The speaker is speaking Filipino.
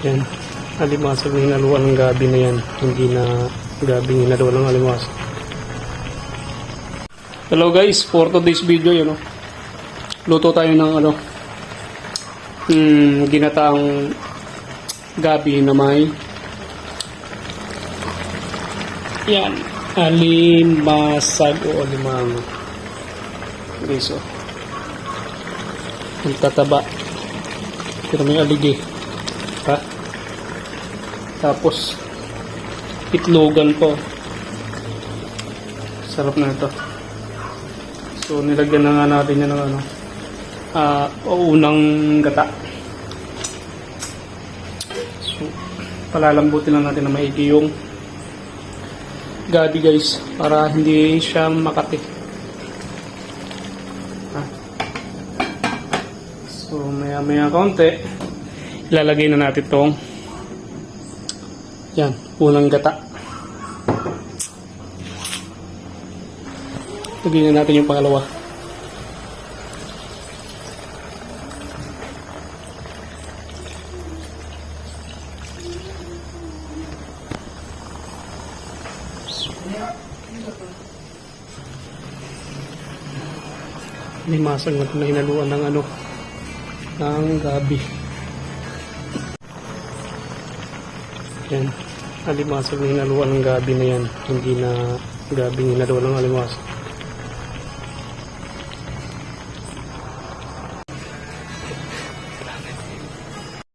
Yan. Alimasag na hinaluan ng gabi na yan. Hindi na gabi hinaluan ng alimasag. Hello guys, for today's video, yun, luto tayo ng ginataang gabi na may yan, alimasag o alimango. Guys, ang tataba pero may aligay ha? Tapos itlogan po, sarap na ito. So nilagyan na nga natin yan ng unang gata. So palalambutin lang natin na maigi yung gabi guys, para hindi siya makati. So maya konti ilalagay na natin tong yan, unang gata. Lagyan na natin yung pangalawa. Limasag na hinaluan ng ng gabi. Yan. Alimasag na hinaluan ng gabi na yan. Hindi na gabi hinaluan ng alimasag.